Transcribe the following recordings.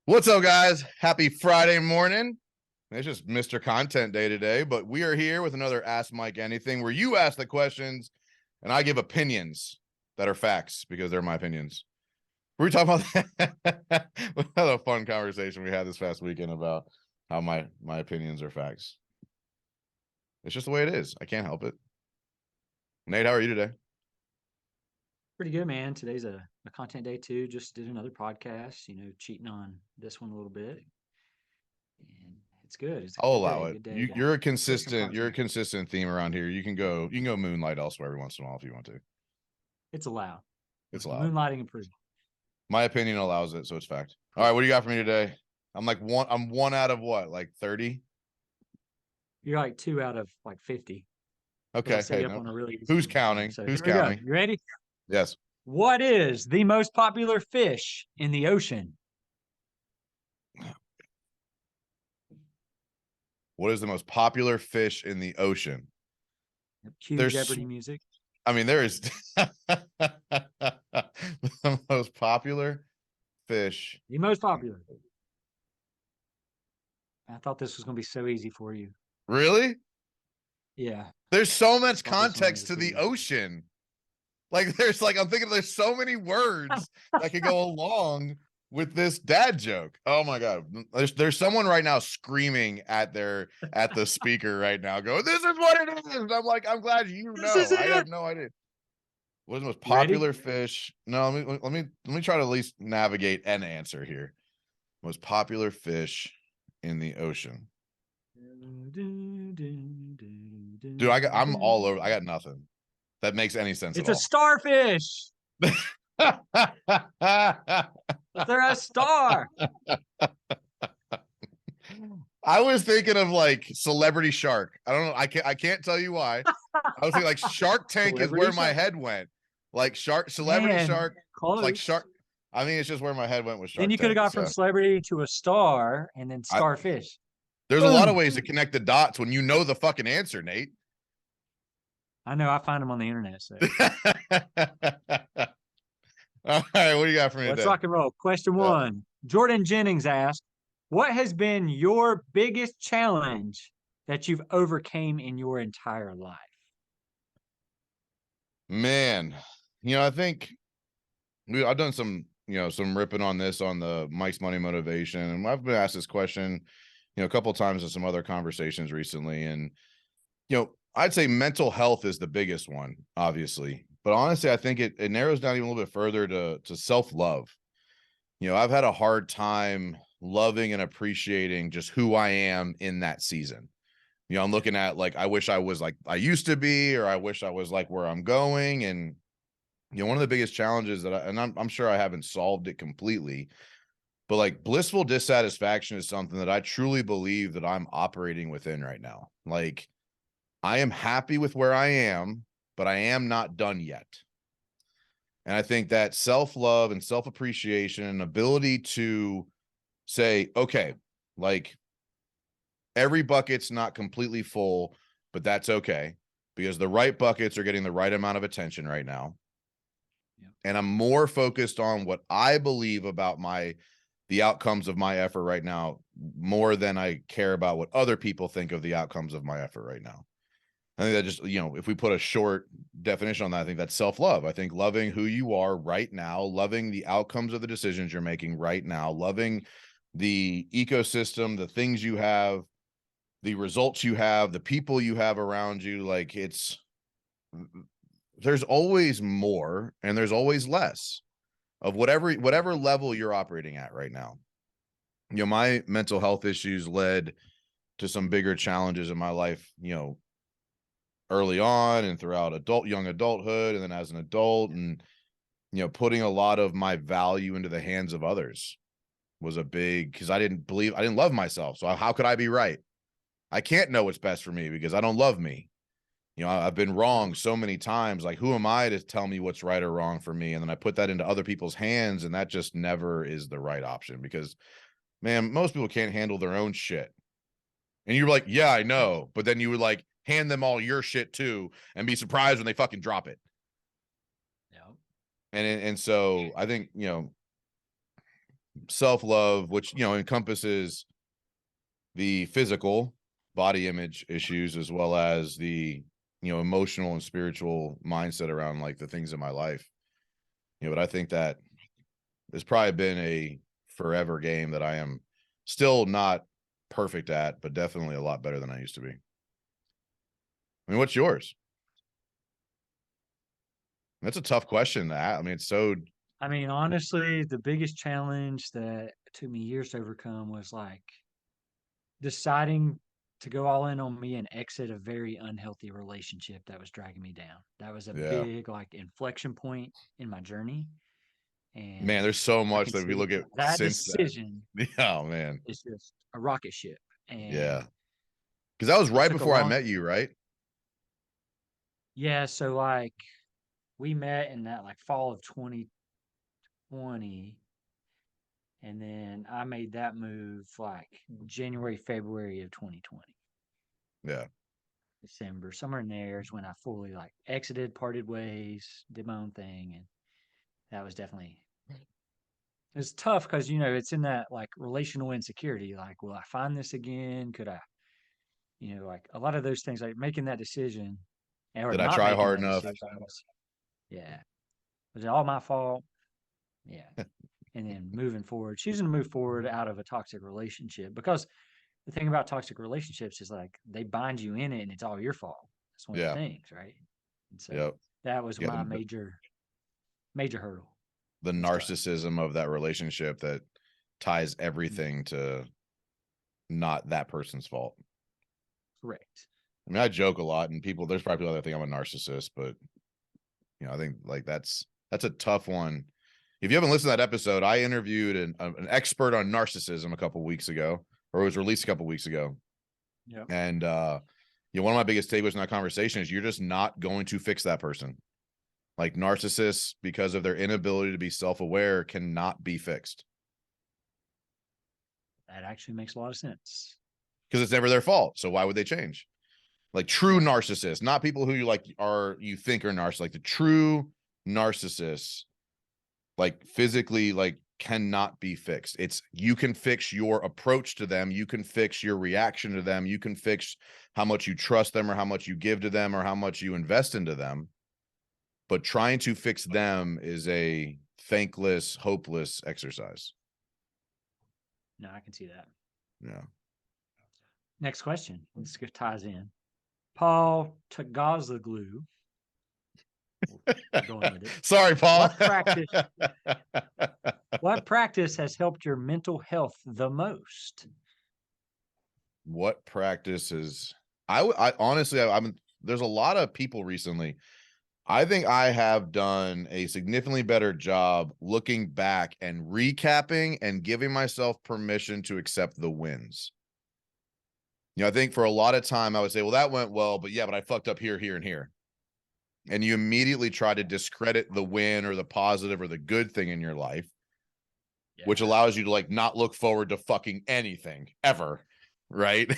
What's up, guys? Happy Friday morning. It's just Mr. Content Day today, but we are here with another Ask Mike Anything where you ask the questions and I give opinions that are facts because they're my opinions. We were talking about that. We had a fun conversation we had this past weekend about how my opinions are facts. It's just the way it is. I can't help it. Nate, how are you today? Pretty good, man. Today's a content day too. Just did another podcast, cheating on this one a little bit. And it's good. It's a I'll good allow day. it. Good day to You're a share some content. consistent theme around here. You can go moonlight elsewhere every once in a while if you want to. It's allowed. It's allowed. Moonlighting approved. My opinion allows it, so it's fact. All right, what do you got for me today? I'm one out of what, like 30? You're like 2 out of like 50. But I Okay. set Hey, you up no. on a really easy Who's one this time. counting? So Who's here we go. counting? You ready? Yes. What is the most popular fish in the ocean? What is the most popular fish in the ocean? Cue There's Jeopardy music. there is the most popular fish. The most popular. I thought this was going to be so easy for you. Really? Yeah. There's so much Thought this one context was to the pretty easy. ocean. I'm thinking there's so many words that could go along with this dad joke. Oh my god. There's someone right now screaming at the speaker right now, going, "This is what it is." And I'm like, I'm glad you This is know. I it. have no idea. What is the most You ready? popular fish? No, let me try to at least navigate an answer here. Most popular fish in the ocean. Dude, I'm all over. I got nothing that makes any sense at It's a all. starfish. They're a star. I was thinking of like Celebrity Shark. I don't know. I can't tell you why. I was thinking like Shark Tank is where my head went. Like Celebrity Man, Shark. It's like close. Shark. I mean, it's just where my head went with Then Shark you could have Tank. got from So celebrity to a star and then I starfish. there's a lot of Boom. ways to connect the dots when you know the fucking answer, Nate. I know I find them on the internet. So All right, what do you got for me let's today? rock and roll. Question Yeah. one. Jordan Jennings asked, what has been your biggest challenge that you've overcame in your entire life? Man, I think I've done some ripping on this on the Mike's Money Motivation, and I've been asked this question, a couple of times in some other conversations recently, and I'd say mental health is the biggest one, obviously, but honestly, I think it narrows down even a little bit further to self-love. I've had a hard time loving and appreciating just who I am in that season. I'm looking at like I wish I was like I used to be, or I wish I was like where I'm going, and one of the biggest challenges that I'm sure I haven't solved it completely, but like blissful dissatisfaction is something that I truly believe that I'm operating within right now. Like I am happy with where I am, but I am not done yet. And I think that self-love and self-appreciation and ability to say, okay, like every bucket's not completely full, but that's okay because the right buckets are getting the right amount of attention right now. Yep. And I'm more focused on what I believe about the outcomes of my effort right now, more than I care about what other people think of the outcomes of my effort right now. I think that just, if we put a short definition on that, I think that's self-love. I think loving who you are right now, loving the outcomes of the decisions you're making right now, loving the ecosystem, the things you have, the results you have, the people you have around you. Like there's always more and there's always less of whatever level you're operating at right now. My mental health issues led to some bigger challenges in my life, early on and throughout young adulthood, and then as an adult, and putting a lot of my value into the hands of others was a big, because I didn't love myself. So how could I be right? I can't know what's best for me because I don't love me. I've been wrong so many times. Like, who am I to tell me what's right or wrong for me? And then I put that into other people's hands, and that just never is the right option because, man, most people can't handle their own shit. And you're like, yeah, I know. But then you would like hand them all your shit too and be surprised when they fucking drop it. Yeah. And so I think, self-love, which, encompasses the physical body image issues, as well as the, emotional and spiritual mindset around like the things in my life. But I think that it's probably been a forever game that I am still not perfect at, but definitely a lot better than I used to be. I mean, what's yours? That's a tough question to ask. I mean, it's so. I mean, honestly, the biggest challenge that took me years to overcome was like deciding to go all in on me and exit a very unhealthy relationship that was dragging me down. That was a Yeah, big like inflection point in my journey. man, And there's so I much that if you consider look at that since then. decision Yeah, man. is just a rocket ship. And Yeah, because that was it right took a before I long, met you, right? yeah. So like we met in that like fall of 2020. And then I made that move like January, February of 2020. Yeah, December, somewhere in there is when I fully like exited, parted ways, did my own thing, and that was definitely it's tough because it's in that like relational insecurity. Like, will I find this again? Could I, like a lot of those things, like making that decision or did I not try making hard that enough? decision yeah. Was it all my fault? Yeah. And then moving forward, choosing to move forward out of a toxic relationship because the thing about toxic relationships is like they bind you in it and it's all your fault. That's one of the Yeah, things, right? And so yep, that was yeah. my major hurdle. The It was tough. narcissism of that relationship that ties Mhm. everything to not that person's fault. Correct. I mean, I joke a lot, and there's probably people that think I'm a narcissist, but I think like that's a tough one. If you haven't listened to that episode, I interviewed an expert on narcissism a couple weeks ago, or it was released a couple weeks ago. Yep. And one of my biggest takeaways in that conversation is you're just not going to fix that person. Like narcissists, because of their inability to be self-aware, cannot be fixed That actually makes a lot of sense. because it's never their fault. So why would they change? Like true Right. narcissists, not people who you think are narcissists, like the true narcissists, like physically, like cannot be fixed. It's you can fix your approach to them, you can fix your reaction to them, you can fix how much you trust them or how much you give to them or how much you invest into them. But trying to fix them is a thankless, hopeless exercise. No, I can see that. Yeah. Next question. This ties in. Paul Tagazaglu. Keep going with it. Sorry, Paul. What practice? What practice has helped your mental health the most? What practices? I honestly, I'm there's a lot of people recently. I think I have done a significantly better job looking back and recapping and giving myself permission to accept the wins. I think for a lot of time I would say, well, that went well, but I fucked up here, here, and here. And you immediately try to discredit the win or the positive or the good thing in your life, which Yeah. allows you to like not look forward to fucking anything ever. Right.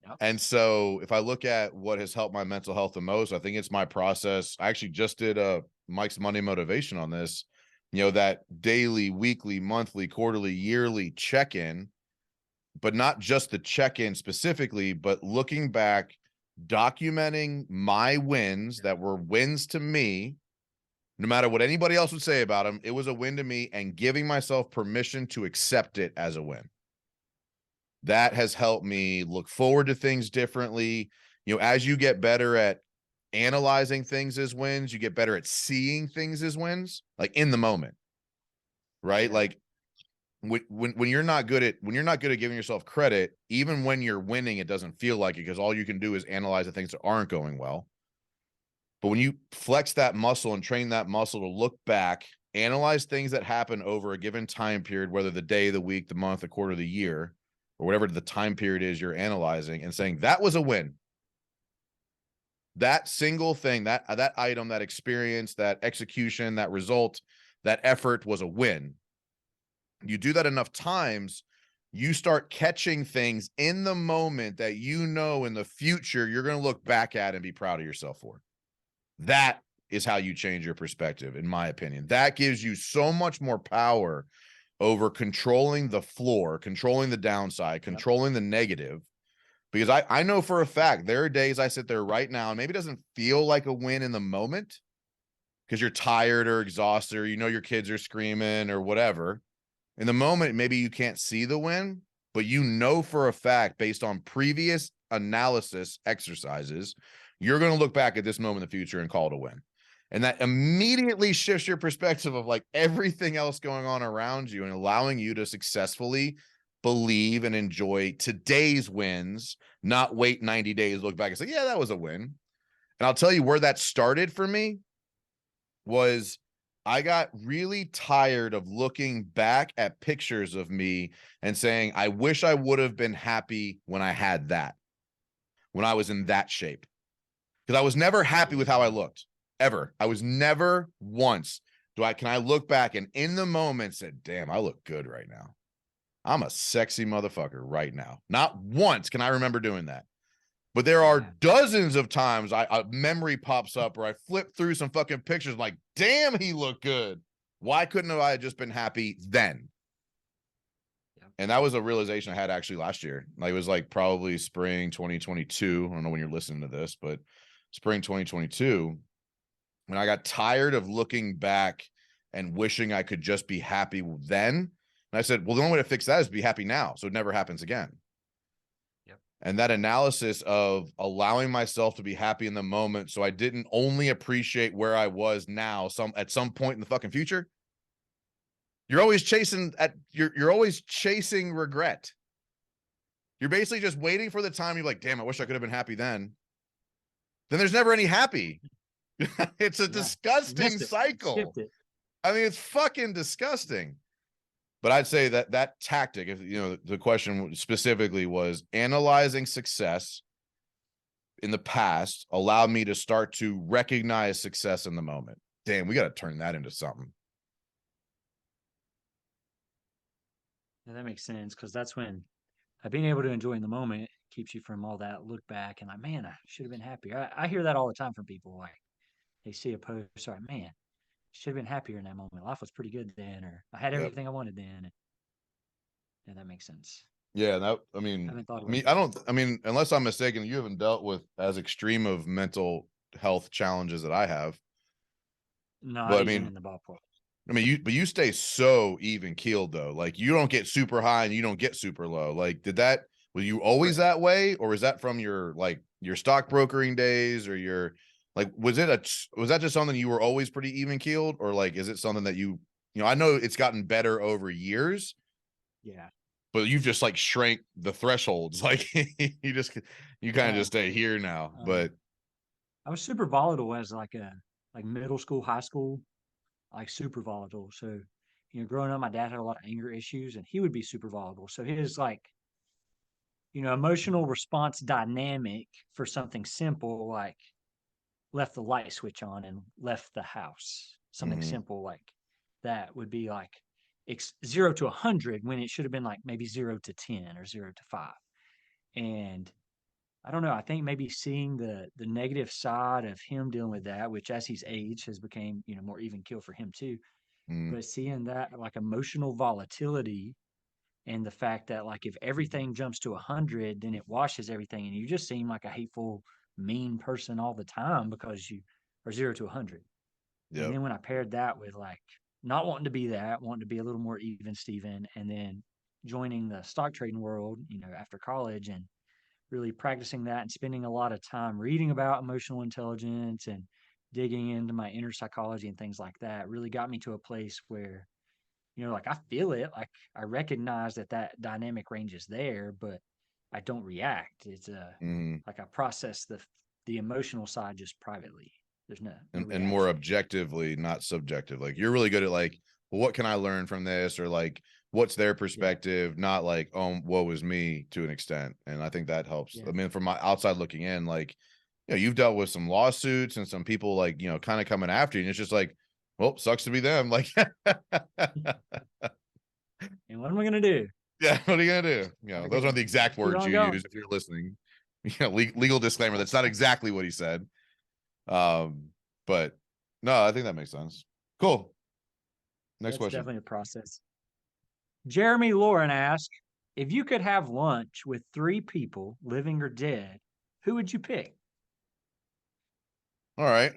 Yep. And so if I look at what has helped my mental health the most, I think it's my process. I actually just did a Mike's Monday Motivation on this, that daily, weekly, monthly, quarterly, yearly check-in, but not just the check-in specifically, but looking back, documenting my wins that were wins to me, no matter what anybody else would say about them, it was a win to me, and giving myself permission to accept it as a win. That has helped me look forward to things differently. As you get better at analyzing things as wins, you get better at seeing things as wins, like in the moment, right? Yeah. Like when you're not good at giving yourself credit, even when you're winning, it doesn't feel like it because all you can do is analyze the things that aren't going well. But when you flex that muscle and train that muscle to look back, analyze things that happen over a given time period, whether the day, the week, the month, the quarter, the year, or whatever the time period is you're analyzing, and saying that was a win. That single thing, that item, that experience, that execution, that result, that effort was a win. You do that enough times, you start catching things in the moment that in the future you're going to look back at and be proud of yourself for. That is how you change your perspective, in my opinion. That gives you so much more power over controlling the floor, controlling the downside, controlling the negative. Because I know for a fact there are days I sit there right now and maybe it doesn't feel like a win in the moment because you're tired or exhausted, or you know your kids are screaming or whatever. In the moment, maybe you can't see the win, but you know for a fact, based on previous analysis exercises, you're going to look back at this moment in the future and call it a win. And that immediately shifts your perspective of like everything else going on around you and allowing you to successfully believe and enjoy today's wins, not wait 90 days, look back and say, yeah, that was a win. And I'll tell you where that started for me was I got really tired of looking back at pictures of me and saying, I wish I would have been happy when I had that, when I was in that shape. Because I was never happy with how I looked, ever. I was never once. Can I look back and in the moment said, damn, I look good right now. I'm a sexy motherfucker right now. Not once can I remember doing that. But there are dozens of times a memory pops up where I flip through some fucking pictures like, damn, he looked good. Why couldn't I have just been happy then? Yeah. And that was a realization I had actually last year. Like, it was like probably spring 2022. I don't know when you're listening to this, but spring 2022, when I got tired of looking back and wishing I could just be happy then. And I said, well, the only way to fix that is be happy now, so it never happens again. And that analysis of allowing myself to be happy in the moment so I didn't only appreciate where I was now at some point in the fucking future. You're always chasing you're always chasing regret. You're basically just waiting for the time you're like, damn, I wish I could have been happy then. Then there's never any happy. It's a disgusting cycle. I mean, it's fucking disgusting. But I'd say that tactic, if you know, the question specifically was analyzing success in the past allowed me to start to recognize success in the moment. Damn, we got to turn that into something. Yeah, that makes sense, because that's when being able to enjoy in the moment keeps you from all that look back and like, man, I should have been happier. I hear that all the time from people. Like, they see a post, like, man, should have been happier in that moment. Life was pretty good then, or I had everything I wanted then. Yeah, that makes sense. Yeah, I mean, unless I'm mistaken, you haven't dealt with as extreme of mental health challenges that I have. No, but I mean, in the ballpark. I mean, you stay so even keeled though. Like, you don't get super high and you don't get super low. Like, were you always that way, or is that from your stockbrokering days, or your was that just something you were always pretty even keeled, or like is it something that you know, I know it's gotten better over years. Yeah. But you've just like shrank the thresholds. Like you kind of just stay here now. But I was super volatile as like middle school, high school, like super volatile. So, you know, growing up, my dad had a lot of anger issues and he would be super volatile. So his like, you know, emotional response dynamic for something simple, like left the light switch on and left the house. Something simple like that would be like 0 to 100 when it should have been like maybe 0 to 10 or 0 to 5. And I don't know, I think maybe seeing the negative side of him dealing with that, which as he's aged has became, you know, more even keel for him too. But seeing that like emotional volatility and the fact that like if everything jumps to 100, then it washes everything and you just seem like a hateful, mean person all the time because you are 0 to 100. Yep. And then when I paired that with like not wanting to be that, wanting to be a little more even Steven, and then joining the stock trading world, you know, after college and really practicing that and spending a lot of time reading about emotional intelligence and digging into my inner psychology and things like that really got me to a place where, you know, like I feel it, like I recognize that dynamic range is there, but I don't react. It's like I process the emotional side just privately. There's no and more objectively, not subjective. Like, you're really good at like, well, what can I learn from this, or like what's their perspective, not like, oh, woe is me, to an extent. And I think that helps. I mean, from my outside looking in, like, you know, you've dealt with some lawsuits and some people like, you know, kind of coming after you, and it's just like, well, sucks to be them. Like, and what am I gonna do? Yeah, what are you gonna do? You know, those aren't the exact words you use if you're listening. You know, legal disclaimer, that's not exactly what he said. But no, I think that makes sense. Cool. Next question. Definitely a process. Jeremy Lauren asks, if you could have lunch with 3 people, living or dead, who would you pick? All right.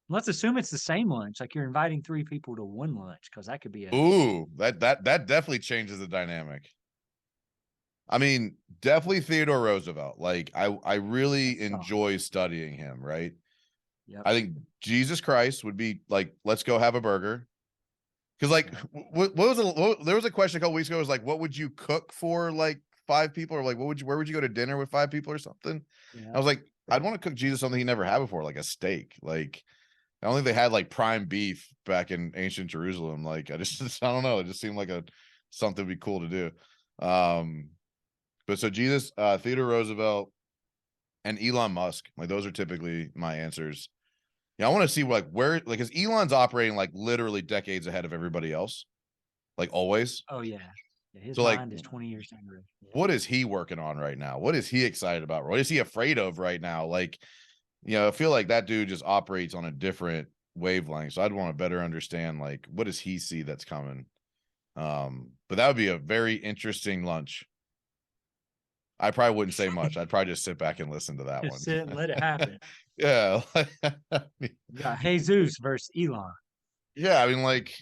Let's assume it's the same lunch, like you're inviting 3 people to one lunch, because that could be a Ooh, that definitely changes the dynamic. I mean, definitely Theodore Roosevelt. Like I really that's solid. enjoy studying him, right? Yep. I think Jesus Christ would be like, let's go have a burger. Because like, Yeah. there was a question a couple weeks ago. It was like, what would you cook for like 5 people, or like, where would you go to dinner with 5 people or something? Yeah. I was like, I'd Right. want to cook Jesus something he never had before, like a steak. Like, I don't think they had like prime beef back in ancient Jerusalem. Like, I don't know. It just seemed like something would be cool to do. But so Jesus, Theodore Roosevelt, and Elon Musk, like those are typically my answers. Yeah, I want to see like where, like, because Elon's operating like literally decades ahead of everybody else, like always. Oh, yeah. Yeah, his So like, mind is 20 years down the road. Yeah. what is he working on right now? What is he excited about? What is he afraid of right now? Like, I feel like that dude just operates on a different wavelength. So I'd want to better understand like what does he see that's coming. But that would be a very interesting lunch. I probably wouldn't say much. I'd probably just sit back and listen to that Just one. sit and let it happen. Yeah. You got Jesus versus Elon. Yeah, I mean, like,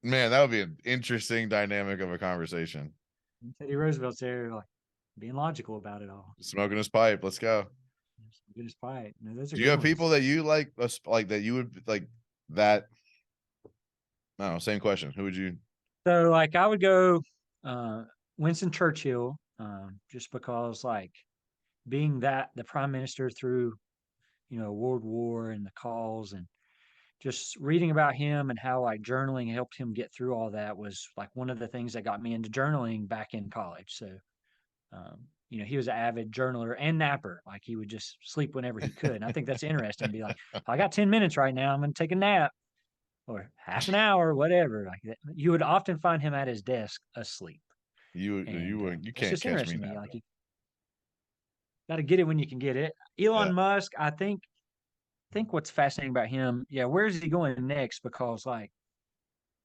man, that would be an interesting dynamic of a conversation. And Teddy Roosevelt's there, like being logical about it all. Smoking his pipe. Let's go. Good as pie. No, those are Do you good have people ones. that you like that you would like that? No, same question. Who would you? So, like, I would go uh, Winston Churchill, just because, like, being that the prime minister through, World War and the calls, and just reading about him and how like journaling helped him get through all that was like one of the things that got me into journaling back in college. So, he was an avid journaler and napper. Like he would just sleep whenever he could. And I think that's interesting. Be like, I got 10 minutes right now. I'm going to take a nap or half an hour, whatever. Like that. You would often find him at his desk asleep. And You that's can't just catch me interesting to me. now. Like you got to get it when you can get it. Elon Yeah. Musk, I think what's fascinating about him, yeah, where is he going next? Because like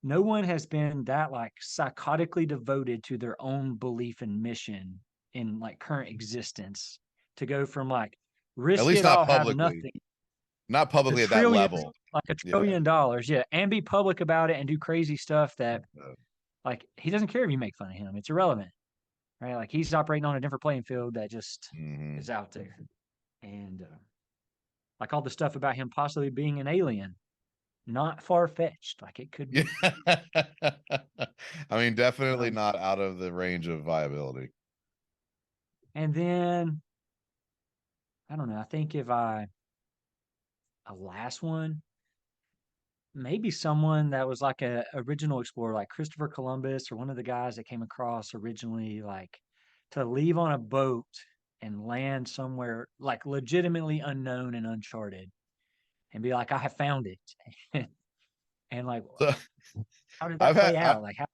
no one has been that like psychotically devoted to their own belief and mission in like current existence to go from like At risk least it not all, have publicly. nothing Not to publicly at that trillions, level. like a Yeah. $1 trillion, yeah, and be public about it and do crazy stuff that Uh, like he doesn't care if you make fun of him. It's irrelevant, right? Like he's operating on a different playing field that just mhm. is out there. And like all the stuff about him possibly being an alien, not far fetched. Like it could Yeah. be. I mean, definitely Um, not out of the range of viability. and then I don't know. I think if a last one, maybe someone that was like a original explorer, like Christopher Columbus or one of the guys that came across originally, like to leave on a boat and land somewhere like legitimately unknown and uncharted, and be like, I have found it, and like, So how did I've that had play out? Like, how?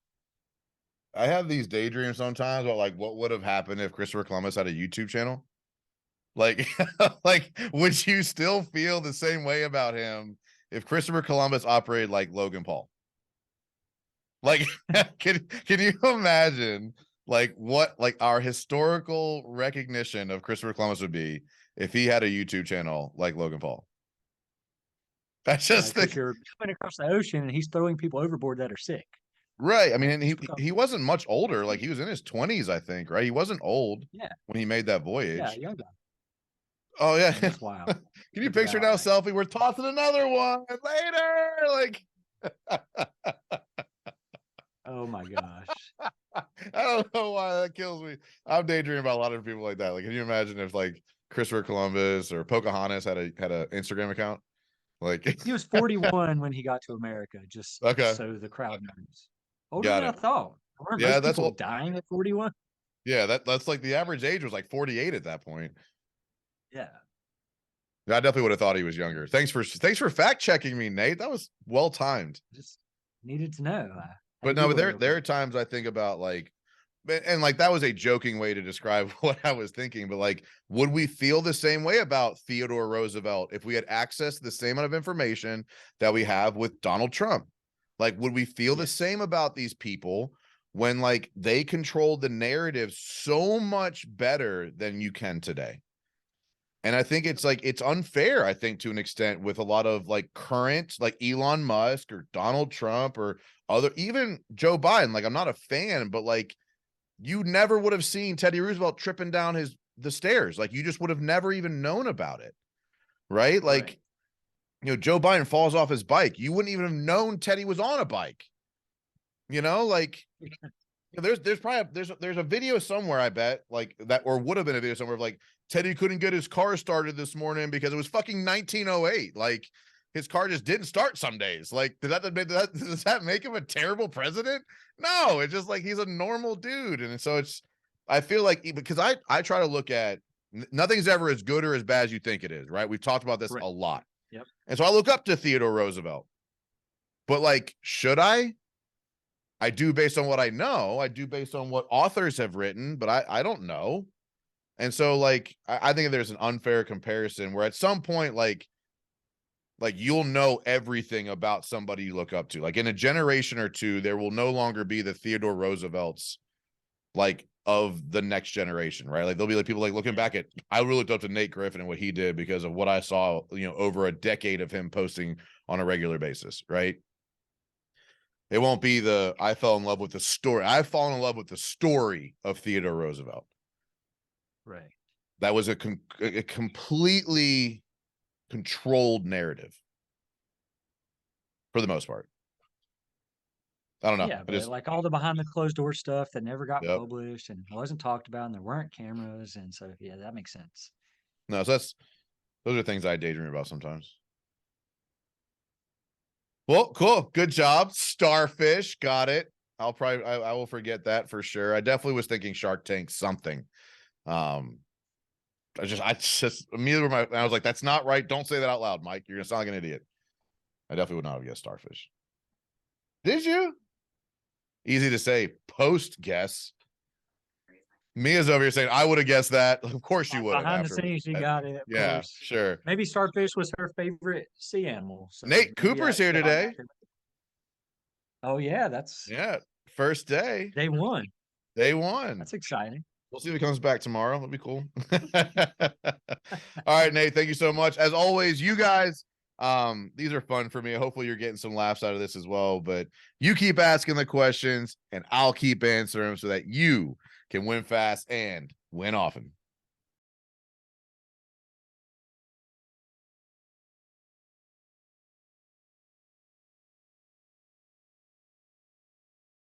I have these daydreams sometimes about like what would have happened if Christopher Columbus had a YouTube channel. Like, like, would you still feel the same way about him if Christopher Columbus operated like Logan Paul? Like, can you imagine like what like our historical recognition of Christopher Columbus would be if he had a YouTube channel like Logan Paul? I Yeah, just because think you're coming across the ocean and he's throwing people overboard that are sick. right. I mean, Like and it's he become, he wasn't much older. Like he was in his 20s, I think. Right? He wasn't old yeah, when he made that yeah, voyage. young guy. Oh yeah. And it's wild. Can you Think picture about now, like, selfie? We're tossing another one later. Like, oh my gosh. I don't know why that kills me. I'm daydreaming about a lot of people like that. Like, can you imagine if like Christopher Columbus or Pocahontas had a Instagram account? Like, He was 41 when he got to America, just okay, so the crowd knows. Older got than I it. thought. Weren't Yeah, most that's people all. dying at 41? Yeah, that's like the average age was like 48 at that point. Yeah. I definitely would have thought he was younger. Thanks for fact checking me, Nate. That was well timed. Just needed to know. I had to But no, but Google it there real there are quick. times I think about like, and like that was a joking way to describe what I was thinking. But like, would we feel the same way about Theodore Roosevelt if we had access to the same amount of information that we have with Donald Trump? Like, would we feel the Yes. same about these people when like they controlled the narrative so much better than you can today? And I think it's like, it's unfair, I think, to an extent, with a lot of like current, like Elon Musk or Donald Trump or other, even Joe Biden. Like, I'm not a fan, but like, you never would have seen Teddy Roosevelt tripping down the stairs. Like, you just would have never even known about it. Right. Like, Right. Joe Biden falls off his bike. You wouldn't even have known Teddy was on a bike. Like, there's probably there's a video somewhere, I bet, like that, or would have been a video somewhere of like Teddy couldn't get his car started this morning because it was fucking 1908. Like, his car just didn't start some days. Like, does that make him a terrible president? No, it's just like he's a normal dude. And so I feel like, because I try to look at nothing's ever as good or as bad as you think it is, right? We've talked about this Right. a lot. Yep. And so I look up to Theodore Roosevelt. But like, should I? I do based on what I know. I do based on what authors have written, but I don't know. And so like, I think there's an unfair comparison where at some point, like you'll know everything about somebody you look up to. Like, in a generation or two, there will no longer be the Theodore Roosevelts like of the next generation, right? Like, there'll be like people like looking back at, I really looked up to Nate Griffin and what he did because of what I saw, over a decade of him posting on a regular basis, right? It won't be I fell in love with the story. I've fallen in love with the story of Theodore Roosevelt. Right. That was a completely controlled narrative for the most part. I don't know. Yeah, but like all the behind the closed door stuff that never got Yep. published and wasn't talked about, and there weren't cameras, and so yeah, that makes sense. No, so those are things I daydream about sometimes. Well, cool. Good job. Starfish. Got it. I will forget that for sure. I definitely was thinking Shark Tank something. I just immediately I was like, that's not right. Don't say that out loud, Mike. You're gonna sound like an idiot. I definitely would not have guessed Starfish. Did you? Easy to say. Post guess. Mia's over here saying, I would have guessed that. Of course you would have. Behind the scenes, you got it. Of Yeah, course. sure. Maybe starfish was her favorite sea animal. So Nate maybe Cooper's that here got today. back to- Oh yeah, that's Yeah, first day. day one. Day one. That's exciting. We'll see if he comes back tomorrow. That'd be cool. All right, Nate. Thank you so much. As always, you guys, these are fun for me. Hopefully you're getting some laughs out of this as well. But you keep asking the questions and I'll keep answering them so that you can win fast and win often.